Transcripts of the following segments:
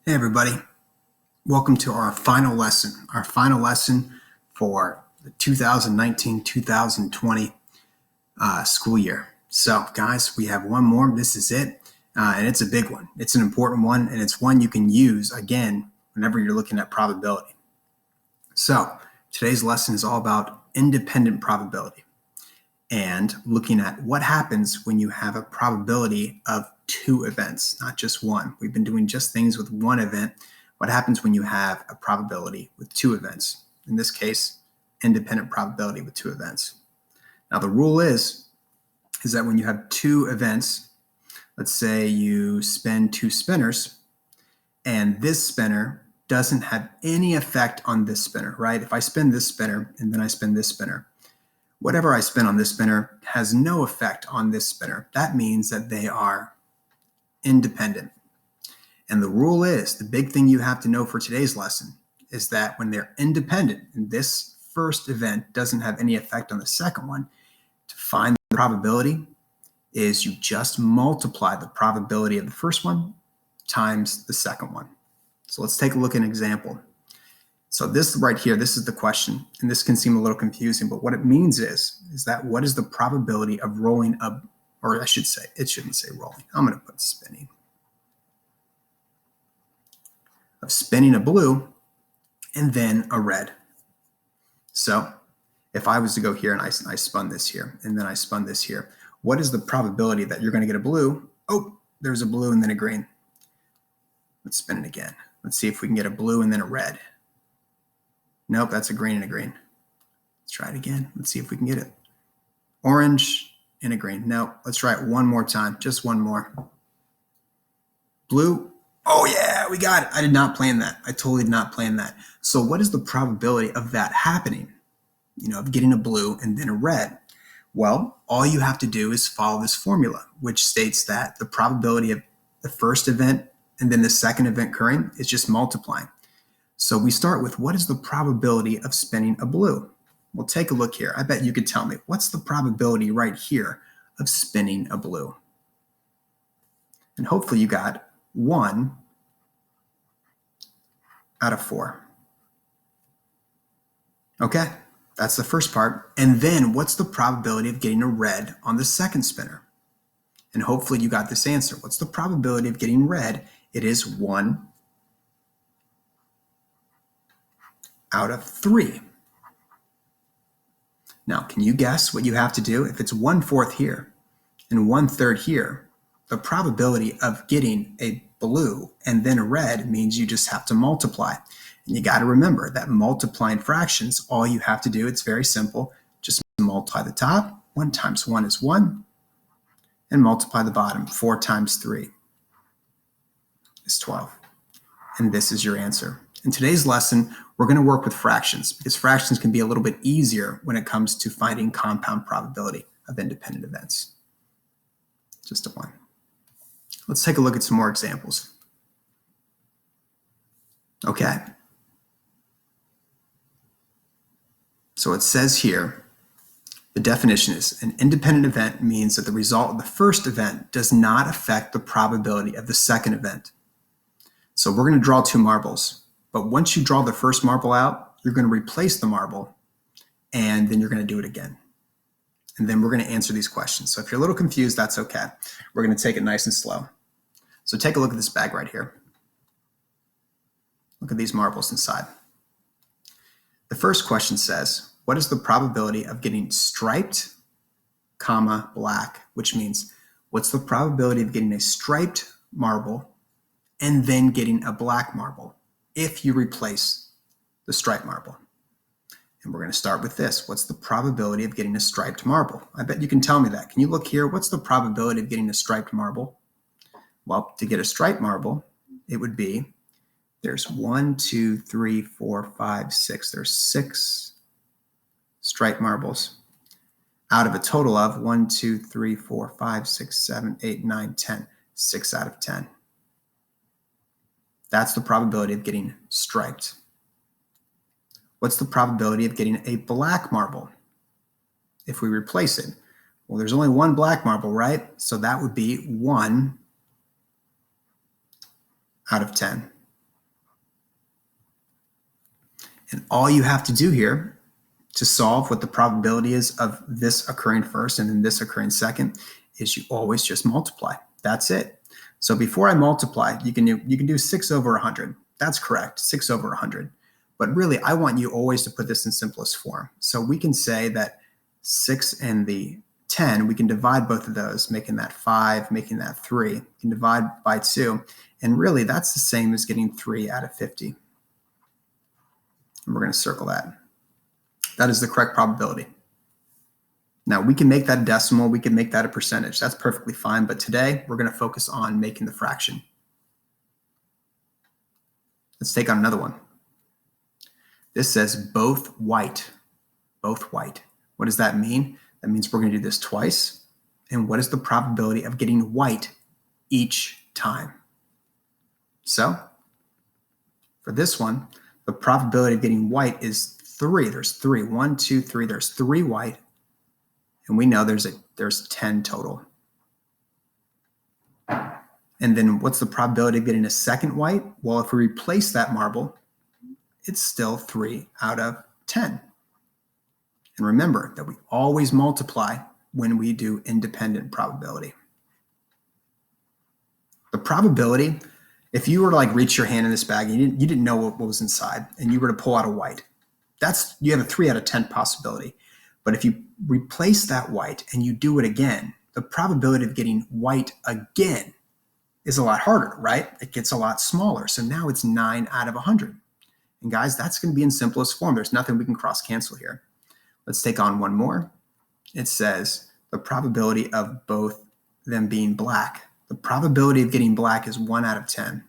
Hey everybody, welcome to our final lesson for the 2019-2020 school year. So guys, we have one more. This is it, and it's a big one. It's an important one, and it's one you can use again whenever you're looking at probability. So today's lesson is all about independent probability and looking at what happens when you have a probability of two events, not just one. We've been doing just things with one event. What happens when you have a probability with two events? In this case, independent probability with two events. Now the rule is that when you have two events, let's say you spin two spinners, and this spinner doesn't have any effect on this spinner, right? If I spin this spinner and then I spin this spinner, whatever I spin on this spinner has no effect on this spinner. That means that they are independent. And the rule is, the big thing you have to know for today's lesson is that when they're independent and this first event doesn't have any effect on the second one, to find the probability is you just multiply the probability of the first one times the second one. So let's take a look at an example. So this right here, this is the question, and this can seem a little confusing, but what it means is that what is the probability of rolling up, or I should say, it shouldn't say rolling. I'm going to put spinning. Of spinning a blue and then a red. So if I was to go here and I spun this here and then I spun this here, what is the probability that you're going to get a blue? Oh, there's a blue and then a green. Let's spin it again. Let's see if we can get a blue and then a red. Nope, that's a green and a green. Let's try it again. Let's see if we can get it. Orange and a green. No, let's try it one more time. Just one more. Blue. Oh yeah, we got it. I did not plan that. I totally did not plan that. So what is the probability of that happening? Of getting a blue and then a red? Well, all you have to do is follow this formula, which states that the probability of the first event and then the second event occurring is just multiplying. So we start with, what is the probability of spinning a blue? Well, take a look here. I bet you could tell me, what's the probability right here of spinning a blue? And hopefully you got 1 out of 4. Okay, that's the first part. And then what's the probability of getting a red on the second spinner? And hopefully you got this answer. What's the probability of getting red? It is 1 out of 3. Now, can you guess what you have to do? If it's 1/4 here and 1/3 here, the probability of getting a blue and then a red means you just have to multiply. And you got to remember that multiplying fractions, all you have to do, it's very simple. Just multiply the top. 1 times 1 is 1. And multiply the bottom. 4 times 3 is 12. And this is your answer. In today's lesson, we're going to work with fractions because fractions can be a little bit easier when it comes to finding compound probability of independent events. Just a one. Let's take a look at some more examples. Okay. So it says here, the definition is, an independent event means that the result of the first event does not affect the probability of the second event. So we're going to draw 2 marbles. But once you draw the first marble out, you're going to replace the marble, and then you're going to do it again. And then we're going to answer these questions. So if you're a little confused, that's okay. We're going to take it nice and slow. So take a look at this bag right here. Look at these marbles inside. The first question says, what is the probability of getting striped, comma, black? Which means, what's the probability of getting a striped marble and then getting a black marble if you replace the striped marble? And we're going to start with this. What's the probability of getting a striped marble? I bet you can tell me that. Can you look here? What's the probability of getting a striped marble? Well, to get a striped marble, it would be, there's 1, 2, 3, 4, 5, 6. There's 6 striped marbles out of a total of 1, 2, 3, 4, 5, 6, 7, 8, 9, 10. 6 out of 10. That's the probability of getting striped. What's the probability of getting a black marble if we replace it? Well, there's only 1 black marble, right? So that would be 1 out of 10. And all you have to do here to solve what the probability is of this occurring first and then this occurring second is you always just multiply. That's it. So before I multiply, you can do 6 over 100. That's correct, 6 over 100. But really, I want you always to put this in simplest form. So we can say that 6 and the 10, we can divide both of those, making that 5, making that 3. You can divide by 2. And really, that's the same as getting 3 out of 50. And we're going to circle that. That is the correct probability. Now, we can make that a decimal. We can make that a percentage. That's perfectly fine. But today, we're going to focus on making the fraction. Let's take on another one. This says both white. Both white. What does that mean? That means we're going to do this twice. And what is the probability of getting white each time? So, for this one, the probability of getting white is 3. There's 3. 1, 2, 3. There's 3 white. And we know there's 10 total. And then what's the probability of getting a second white? Well, if we replace that marble, it's still 3 out of 10. And remember that we always multiply when we do independent probability. The probability, if you were to reach your hand in this bag and you didn't know what was inside and you were to pull out a white, you have a 3 out of 10 possibility. But if you replace that white and you do it again, the probability of getting white again is a lot harder, right? It gets a lot smaller. So now it's 9 out of 100. And guys, that's going to be in simplest form. There's nothing we can cross cancel here. Let's take on one more. It says the probability of both them being black. The probability of getting black is 1 out of 10.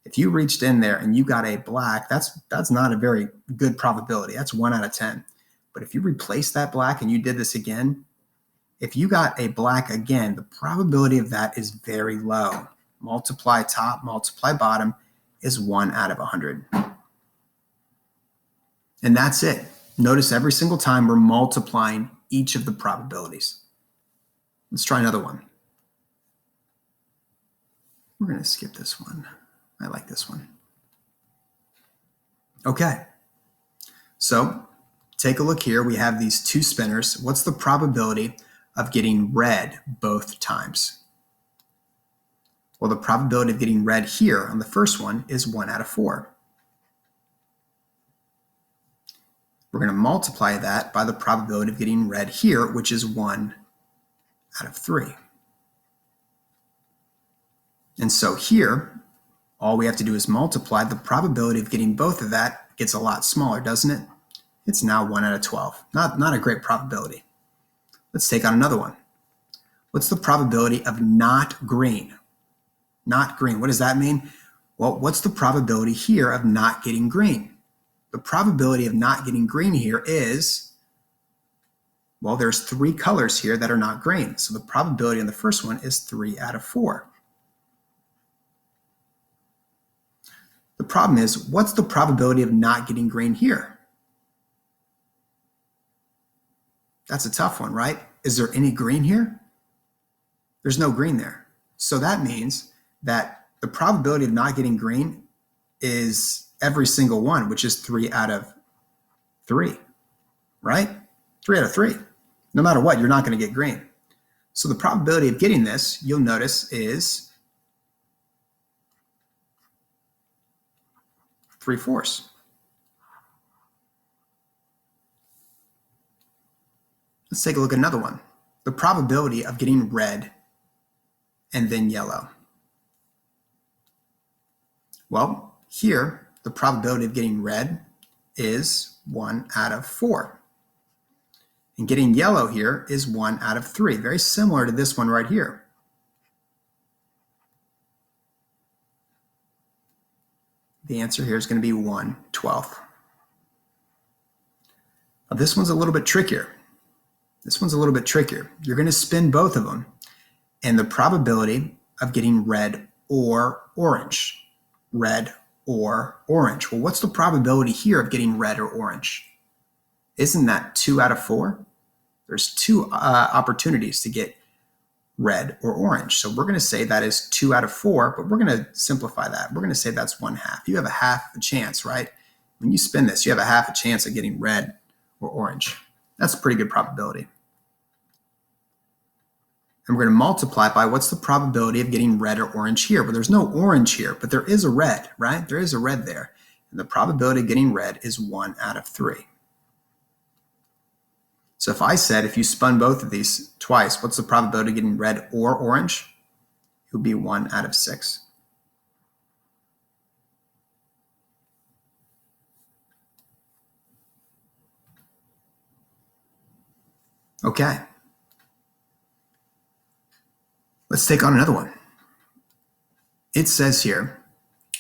If you reached in there and you got a black, that's not a very good probability. That's 1 out of 10. But if you replace that black and you did this again, if you got a black again, the probability of that is very low. Multiply top, multiply bottom is 1 out of 100. And that's it. Notice every single time we're multiplying each of the probabilities. Let's try another one. We're going to skip this one. I like this one. Okay. So take a look here. We have these 2 spinners. What's the probability of getting red both times? Well, the probability of getting red here on the first one is 1 out of 4. We're going to multiply that by the probability of getting red here, which is 1 out of 3. And so here, all we have to do is multiply. The probability of getting both of that gets a lot smaller, doesn't it? It's now 1 out of 12. Not a great probability. Let's take on another one. What's the probability of not green? Not green. What does that mean? Well, what's the probability here of not getting green? The probability of not getting green here is, well, there's 3 colors here that are not green. So the probability on the first one is 3 out of 4. The problem is, what's the probability of not getting green here? That's a tough one, right? Is there any green here? There's no green there. So that means that the probability of not getting green is every single one, which is 3 out of 3, right? 3 out of 3. No matter what, you're not going to get green. So the probability of getting this, you'll notice, is 3/4. Let's take a look at another one. The probability of getting red and then yellow. Well, here, the probability of getting red is 1 out of 4. And getting yellow here is 1 out of 3. Very similar to this one right here. The answer here is going to be 1/12. Now this one's a little bit trickier. You're going to spin both of them, and the probability of getting red or orange. Red or orange. Well, what's the probability here of getting red or orange? Isn't that 2 out of 4? There's 2 opportunities to get red or orange. So we're going to say that is 2 out of 4, but we're going to simplify that. We're going to say that's 1/2. You have a half a chance, right? When you spin this, you have a half a chance of getting red or orange. That's a pretty good probability. And we're going to multiply it by what's the probability of getting red or orange here. But there's no orange here, but there is a red, right? There is a red there. And the probability of getting red is 1 out of 3. So if I said, if you spun both of these twice, what's the probability of getting red or orange? It would be 1 out of 6. Okay. Let's take on another one. It says here,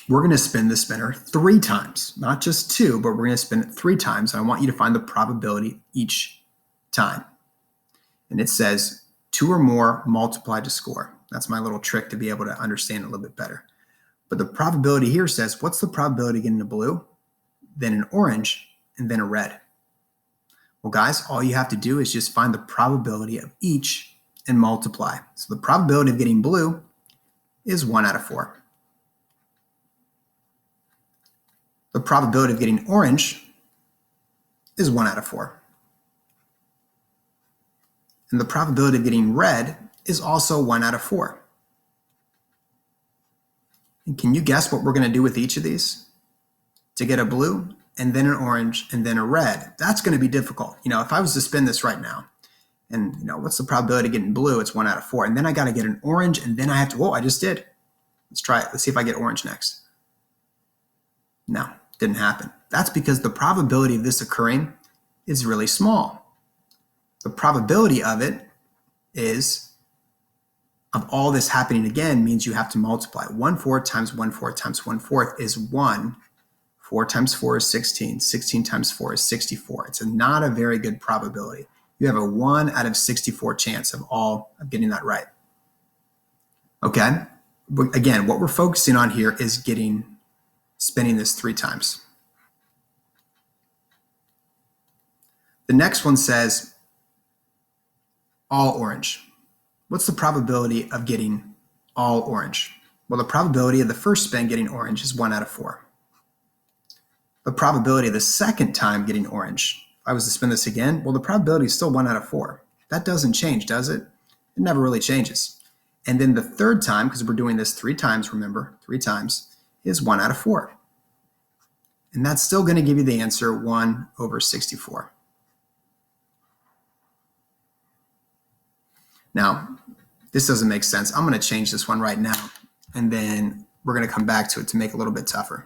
we're going to spin the spinner 3 times, not just 2, but we're going to spin it 3 times. And I want you to find the probability each time. And it says 2 or more multiplied to score. That's my little trick to be able to understand it a little bit better. But the probability here says, what's the probability of getting a blue, then an orange, and then a red? Well, guys, all you have to do is just find the probability of each and multiply. So the probability of getting blue is 1 out of 4. The probability of getting orange is 1 out of 4. And the probability of getting red is also 1 out of 4. And can you guess what we're going to do with each of these? To get a blue, and then an orange, and then a red. That's going to be difficult. If I was to spin this right now, and what's the probability of getting blue? It's 1 out of 4. And then I got to get an orange, and then I have to, whoa, I just did. Let's try it. Let's see if I get orange next. No, didn't happen. That's because the probability of this occurring is really small. The probability of it is, of all this happening again, means you have to multiply. 1/4 times 1/4 times 1/4 is 1. 4 times 4 is 16. 16 times 4 is 64. It's not a very good probability. You have a 1 out of 64 chance of getting that right. Okay? Again, what we're focusing on here is spinning this 3 times. The next one says all orange. What's the probability of getting all orange? Well, the probability of the first spin getting orange is 1 out of 4. The probability of the second time getting orange, if I was to spin this again, well, the probability is still 1 out of 4. That doesn't change, does it? It never really changes. And then the third time, because we're doing this 3 times, remember, 3 times, is 1 out of 4. And that's still going to give you the answer 1 over 64. Now, this doesn't make sense. I'm going to change this one right now, and then we're going to come back to it to make it a little bit tougher.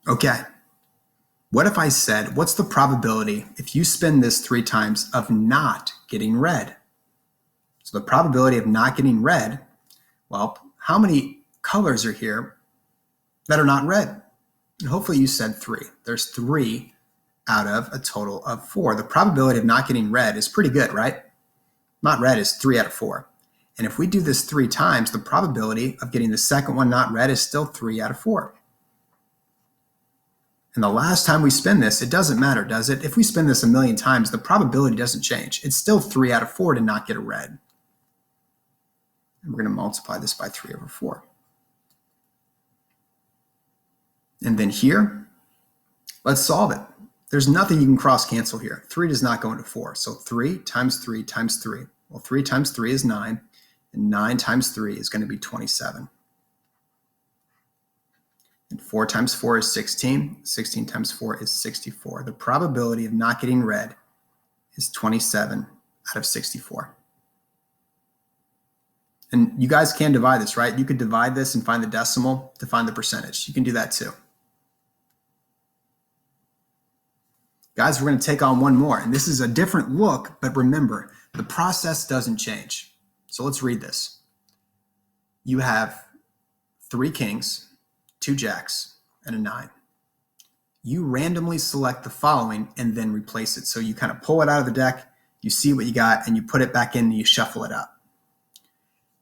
Okay, what if I said, what's the probability if you spin this 3 times of not getting red? So the probability of not getting red, well, how many colors are here that are not red? And hopefully you said 3. There's 3 out of a total of 4. The probability of not getting red is pretty good, right? Not red is 3 out of 4. And if we do this 3 times, the probability of getting the second one not red is still 3 out of 4. And the last time we spin this, it doesn't matter, does it? If we spin this a million times, the probability doesn't change. It's still 3 out of 4 to not get a red. And we're going to multiply this by 3 over 4. And then here, let's solve it. There's nothing you can cross cancel here. 3 does not go into 4. So 3 times 3 times 3. Well, 3 times 3 is 9, and 9 times 3 is going to be 27. And 4 times 4 is 16. 16 times 4 is 64. The probability of not getting red is 27 out of 64. And you guys can divide this, right? You could divide this and find the decimal to find the percentage. You can do that too. Guys, we're going to take on one more. And this is a different look, but remember, the process doesn't change. So let's read this. You have 3 kings, 2 jacks, and a 9. You randomly select the following and then replace it. So you kind of pull it out of the deck, you see what you got, and you put it back in and you shuffle it up.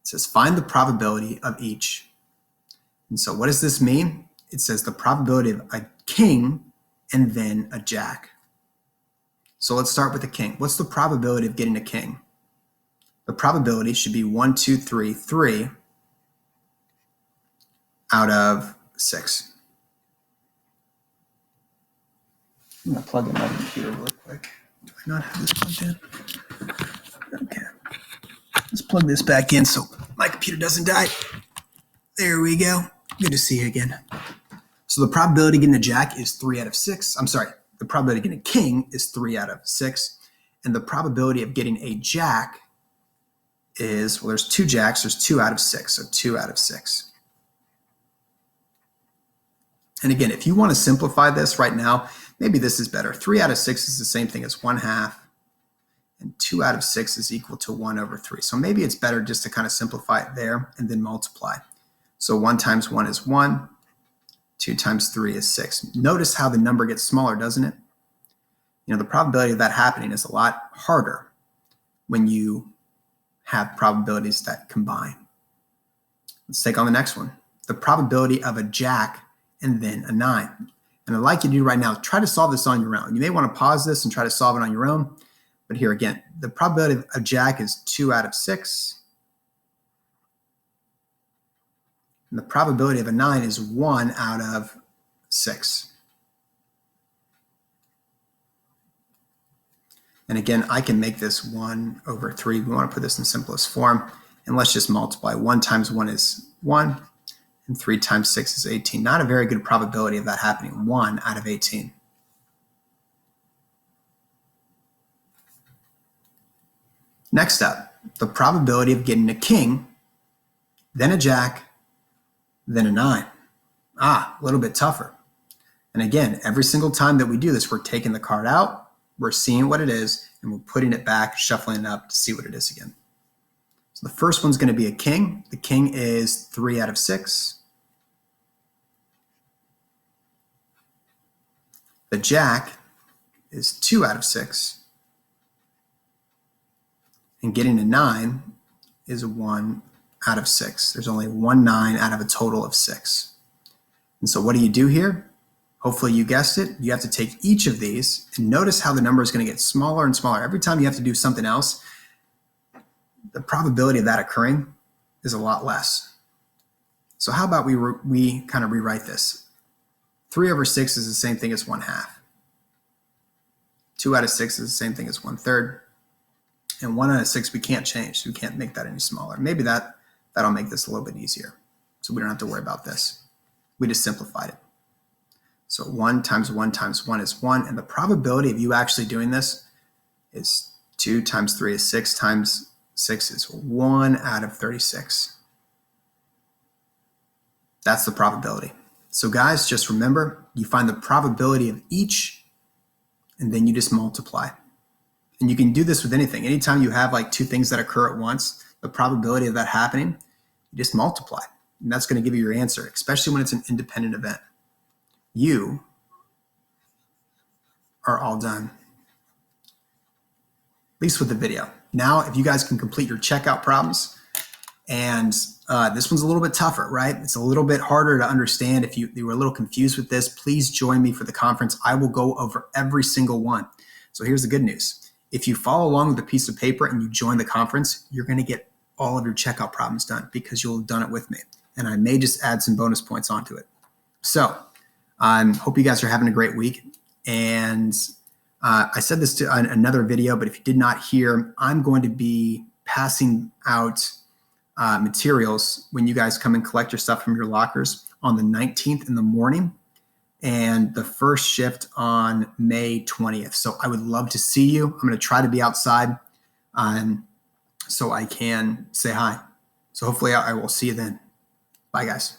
It says find the probability of each. And so what does this mean? it says the probability of a king and then a jack. So let's start with the king. What's the probability of getting a king? The probability should be 1, 2, 3, 3 out of 6. I'm going to plug in my computer real quick. Do I not have this plugged in? Okay. Let's plug this back in so my computer doesn't die. There we go. Good to see you again. So the probability of getting a jack is 3 out of 6. I'm sorry. The probability of getting a king is 3 out of 6. And the probability of getting a jack is, well, there's 2 jacks. There's 2 out of 6. So 2 out of 6. And again, if you want to simplify this right now, maybe this is better. 3 out of 6 is the same thing as 1/2. And 2 out of 6 is equal to 1 over 3. So maybe it's better just to kind of simplify it there and then multiply. So 1 times 1 is 1. 2 times 3 is 6. Notice how the number gets smaller, doesn't it? You know, the probability of that happening is a lot harder when you have probabilities that combine. Let's take on the next one. The probability of a jack and then a 9. And I'd like you to do right now, try to solve this on your own. You may want to pause this and try to solve it on your own. But here again, the probability of a jack is 2 out of 6. And the probability of a 9 is 1 out of 6. And again, I can make this 1 over 3. We want to put this in the simplest form. And let's just multiply. 1 times 1 is 1. And 3 times 6 is 18. Not a very good probability of that happening. 1 out of 18. Next up, the probability of getting a king, then a jack, then a 9. A little bit tougher. And again, every single time that we do this, we're taking the card out, we're seeing what it is, and we're putting it back, shuffling it up to see what it is again. So the first one's going to be a king. The king is 3 out of 6. The jack is 2 out of 6. And getting a 9 is 1 out of 6. There's only 1 9 out of a total of 6. And so what do you do here? Hopefully you guessed it. You have to take each of these and notice how the number is going to get smaller and smaller. Every time you have to do something else, the probability of that occurring is a lot less. So how about we kind of rewrite this? 3 over 6 is the same thing as 1/2. 2 out of 6 is the same thing as 1/3. And 1 out of 6 we can't change, so we can't make that any smaller. Maybe that'll make this a little bit easier, so we don't have to worry about this. We just simplified it. So 1 times 1 times 1 is 1, and the probability of you actually doing this is 2 times 3 is 6 times 6 is 1 out of 36. That's the probability. So guys, just remember, you find the probability of each, and then you just multiply. And you can do this with anything. Anytime you have like 2 things that occur at once, the probability of that happening, you just multiply. And that's going to give you your answer, especially when it's an independent event. You are all done, at least with the video. Now, if you guys can complete your checkout problems, and this one's a little bit tougher, right? It's a little bit harder to understand. If you were a little confused with this, please join me for the conference. I will go over every single one. So here's the good news. If you follow along with a piece of paper and you join the conference, you're going to get all of your checkout problems done because you'll have done it with me. And I may just add some bonus points onto it. So hope you guys are having a great week. And I said this to another video, but if you did not hear, I'm going to be passing out materials when you guys come and collect your stuff from your lockers on the 19th in the morning and the first shift on May 20th. So I would love to see you. I'm going to try to be outside so I can say hi. So hopefully I will see you then. Bye, guys.